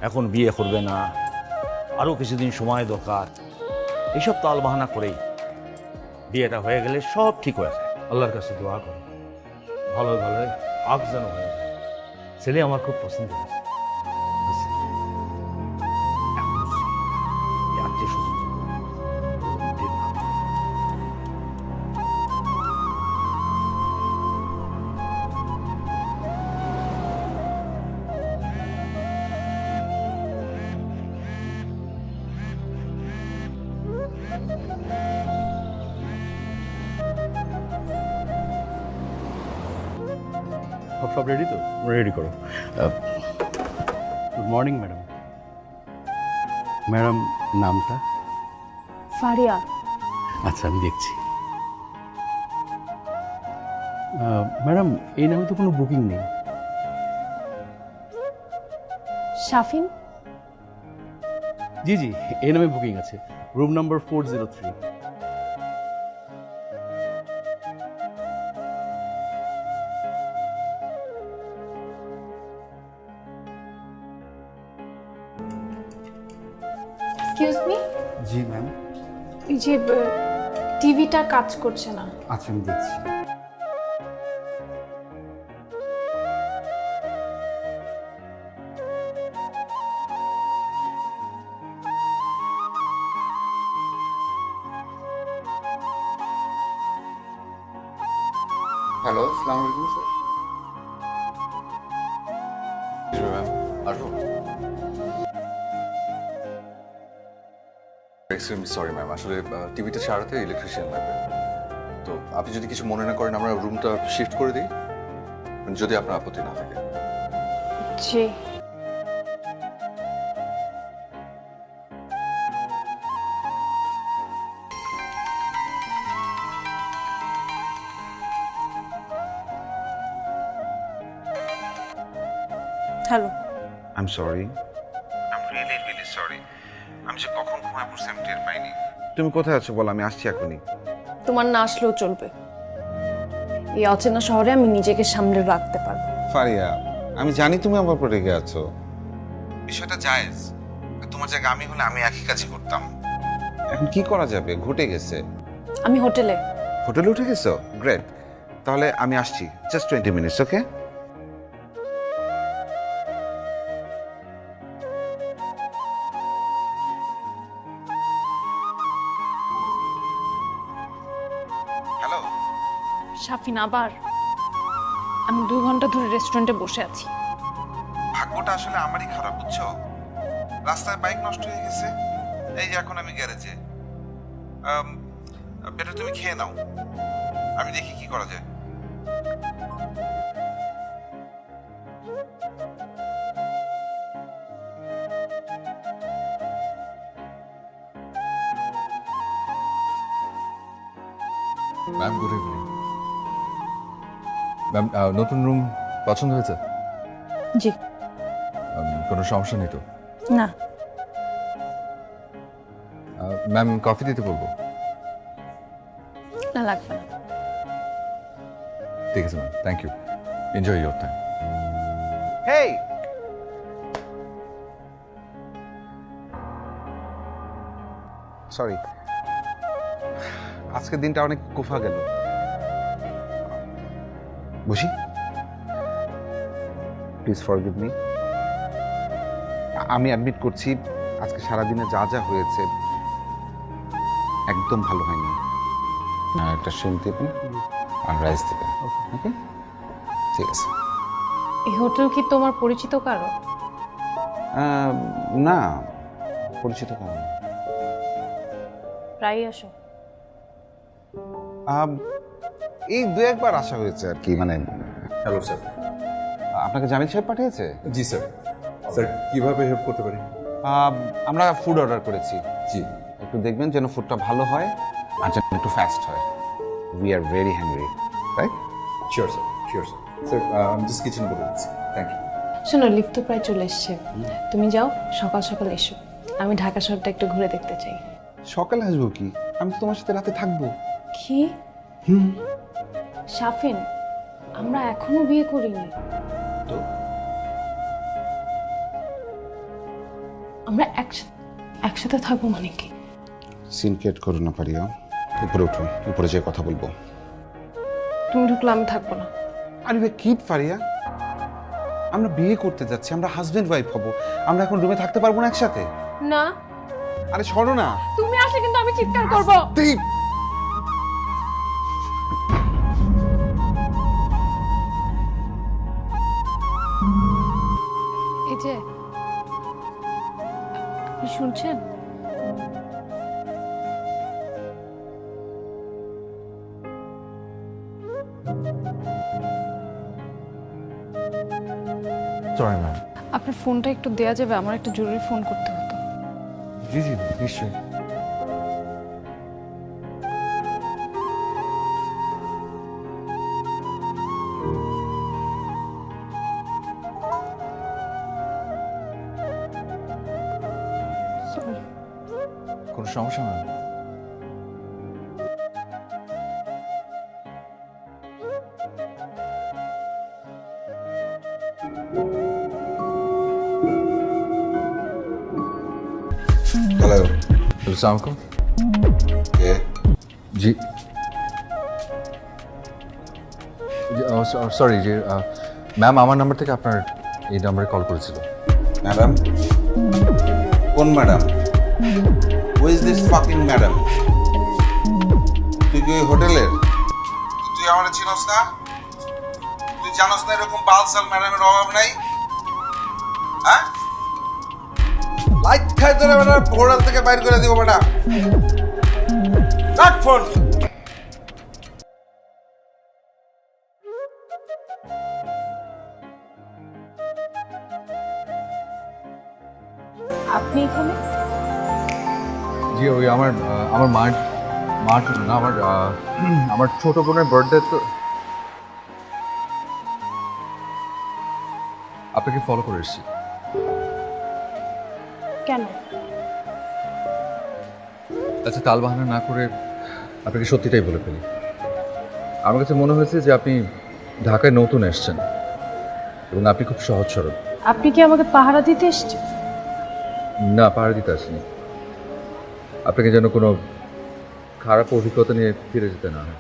এখন বিয়ে করবে না, আরও কিছুদিন সময় দরকার, এইসব তাল বাহানা করেই বিয়েটা হয়ে গেলে সব ঠিক হয়ে যায়। আল্লাহর কাছে দোয়া করো ভালো ভালো আগ যেন হয়ে যায়। ছেলে আমার খুব পছন্দ হয়েছে। আত্মীয় স্বজন সব রেডি তো? রেডি করো। Good morning madam. ম্যাডাম নামটা? ফারিয়া। আচ্ছা, আমি দেখছি। ম্যাডাম এই নামে তো কোনো বুকিং নেই। শাফিন। জি জি, এই নামে বুকিং আছে, রুম নাম্বার 403। এক্সকিউজ মি, জি ম্যাম। এই যে টিভিটা কাজ করছে না। আচ্ছা, আমি দেখছি। হ্যালো, আসসালামু আলাইকুম স্যার। ম্যাম আসবো। এক্সট্রিমলি সরি ম্যাম, আসলে টিভিটা সারাতে ইলেকট্রিশিয়ান লাগবে। তো আপনি যদি কিছু মনে না করেন আমরা রুমটা শিফট করে দিই, যদি আপনার আপত্তি না থাকে। জি। Hello. I am sorry, I am really really sorry. আমি যে কখন ঘুমায় পড়ছি আমি টের পাইনি। তুমি কোথায় আছো বলো, আমি আসছি এখনই। তোমার না আসলেও চলবে, এই অচেনা শহরে আমি নিজেকে সামলে রাখতে পারবো। ফারিয়া, আমি জানি তুমি আমার উপর রেগে আছো, বিষয়টা জায়েজ। তোমার জায়গা আমি হলে আমি একই কাজই করতাম। এখন কি করা যাবে, ঘটে গেছে। আমি হোটেলে। হোটেলে উঠে গেছো? গ্রেট, তাহলে আমি আসছি, জাস্ট 20 মিনিটস। ওকে? হ্যালো। শাফিন, আবার আমি 2 ঘন্টা ধরে রেস্টুরেন্টে বসে আছি। ভাগ্যটা আসলে আমারই খারাপ, বুঝছো? রাস্তায় বাইক নষ্ট হয়ে গেছে, এই যে এখন আমি গ্যারেজে। বেটা তুমি খেয়ে নাও, আমি দেখি কি করা যায়। Ma'am good evening. ম্যাম নতুন রুম পছন্দ হয়েছে? জি। কোনো সমস্যা নেই তো? না। ম্যাম কফি দিতে বলবো? না, লাগবে না। ঠিক আছে ma'am, thank you, enjoy your time. Hey, sorry, আজকের দিনটা অনেক কুফা গেল। বুঝি, প্লিজ ফরগিভ মি। আমি অ্যাডমিট করছি, আজকে সারাদিনে যা যা হয়েছে একদম ভালো হয়নি। একটা শিম দেবেন আর রাইস দেবেন। ওকে, ঠিক আছে। এই হোটেল কি তোমার পরিচিত কারো? না, পরিচিত কারণ। প্রায় আসো? এই দু একবার আসা হয়েছে আর কি। মানে হ্যালো স্যার। আপনাকে জামিল সাহেব পাঠিয়েছে? জি স্যার। স্যার কিভাবে হেল্প করতে পারি? আমরা ফুড অর্ডার করেছি। জি। একটু দেখবেন যেন ফুডটা ভালো হয় আর যেন একটু ফাস্ট হয়। We are very hungry, right? Sure sir, sure sir. Sir আমি জাস্ট কিচেনে বলে দিচ্ছি। Thank you. শোনো, লিফট তো প্রায় চলে এসছে, তুমি যাও, সকাল সকাল এসো। আমি ঢাকা শহরটা একটু ঘুরে দেখতে চাই। সকালে আসবো কি, আমি তো তোমার সাথে রাতে থাকবো। কি? শাফিন, আমরা এখনো বিয়ে করিনি। তো আমরা একসাথে থাকবো মানে কি? সিন ক্রিয়েট করো না পারিয়া, উপরে উঠো, উপরে যেয়ে কথা বলবো। তুমি ঢুকলে আমি থাকবো না। আরে ভাই কি পারিয়া, আমরা বিয়ে করতে যাচ্ছি, আমরা হাজবেন্ড ওয়াইফ হব, আমরা এখন রুমে থাকতে পারবো না একসাথে? না, আরে সরো না। তুমি আসলে কিন্তু আমি চিৎকার করবো। এই যে আপনি শুনছেন? Sorry ma'am. আপনার ফোনটা একটু দেয়া যাবে? আমার একটা জরুরি ফোন করতে হতো। জি জি নিশ্চয়ই। Sorry. কোনো সমস্যা ম্যাম? হ্যালো, আসসালামু আলাইকুম। কে? জি সরি যে ম্যাম আমার নাম্বার থেকে আপনার এই নাম্বারে কল করেছিল। ম্যাডাম? কোন madam? Who is this fucking madam? তুই কি ওই হোটেলের? তুই আমার চিনস না? তুই জানোস না এরকম বালসাল ম্যাডামের অভাব নাই? হ্যাঁ, লাইট খাই ধরে বেটা হোটেল থেকে বাইর করে দিব বেটা। রাখ ফোন। আপনি এখানে? জি ওই আমার মার না আমার ছোট বোনের বার্থডে, তো আপনাকে ফলো করে এসেছি। কেন? আচ্ছা তাল বাহানা না করে আপনাকে সত্যিটাই বলে ফেলি। আমার কাছে মনে হয়েছে যে আপনি ঢাকায় নতুন এসেছেন এবং আপনি খুব সহজ সরল। আপনি কি আমাকে পাহারা দিতে এসেছেন? না, পাহাড় দিতে আসেনি। আপনাকে যেন কোনো খারাপ অভিজ্ঞতা নিয়ে ফিরে যেতে না হয়।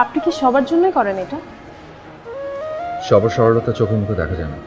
আপনি কি সবার জন্যই করেন এটা? সবার সরলতা চোখে মুখে দেখা যায় না।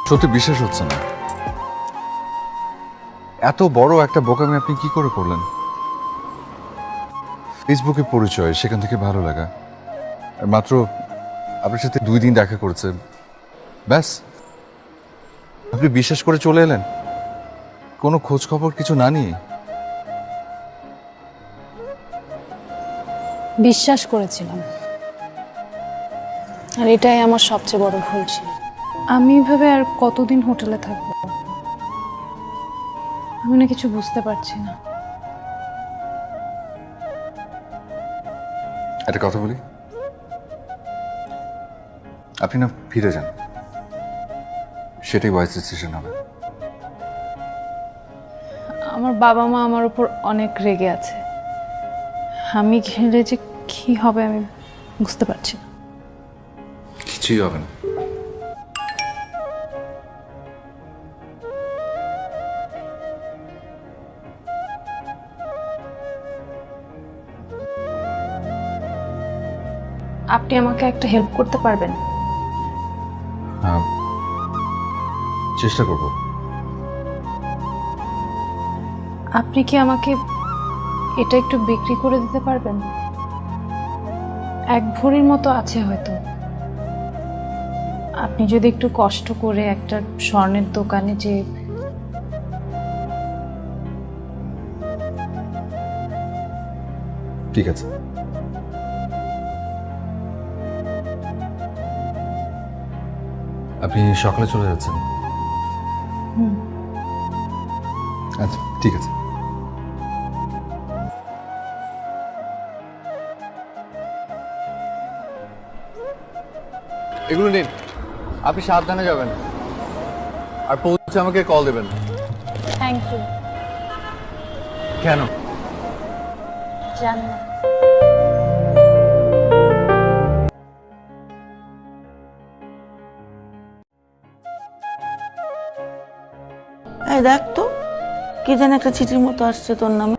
সত্যি বিশ্বাস হচ্ছে না, এত বড় একটা বোকামি আপনি কি করে করলেন? ফেসবুকে পরিচয়, সেখান থেকে ভালো লাগা, আর মাত্র আপনার সাথে 2 দিন দেখা করেছে, ব্যাস আপনি বিশ্বাস করে চলে এলেন কোনো খোঁজ খবর কিছু না নিয়ে। বিশ্বাস করেছিলাম, আর এটাই আমার সবচেয়ে বড় ভুল ছিল। আমি এভাবে আর কতদিন হোটেলে থাকবো? আমি না কিছু বুঝতে পারছি না। একটা কথা বলি, আপনি না ফিরে যান, সেটাই ওয়াইজ ডিসিশন হবে। আমার বাবা মা আমার উপর অনেক রেগে আছে। আমি গেলে যে কি হবে আমি বুঝতে পারছি না। কিছুই হবে না। আপনি আমাকে একটা হেল্প করতে পারবেন? হ্যাঁ, চেষ্টা করব। আপনি কি আমাকে এটা একটু বিক্রি করে দিতে পারবেন? 1 ভরির মতো আছে হয়তো। আপনি যদি একটু কষ্ট করে একটা স্বর্ণের দোকানে যে ঠিক আছে, আপনি সকালে চলে যাচ্ছেন? আচ্ছা ঠিক আছে। এগুলো নিন, আপনি সাবধানে যাবেন, আর পৌঁছে আমাকে কল দেবেন। Thank you. কেন? জান্নাত। এই দেখ তো কি যেন একটা চিঠির মতো আসছে তোর নামে।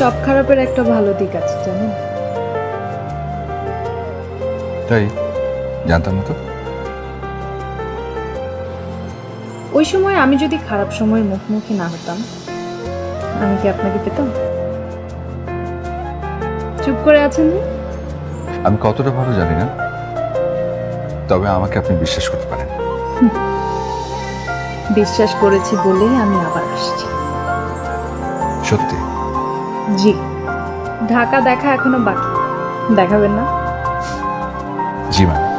সব খারাপের একটা ভালো দিক আছে জানেন। তাই জানতাম না তো। ওই সময় আমি যদি খারাপ সময়ের মুখোমুখি না হতাম, আমি কি আপনাকে পেতাম? চুপ করে আছেন যে? আমি কতটা ভালো জানি না, তবে আমাকে আপনি বিশ্বাস করতে পারেন। বিশ্বাস করেছি বলেই আমি আবার আসছি। সত্যি? জি, ঢাকা দেখা এখনো বাকি, দেখাবেন না? জি ম্যাম।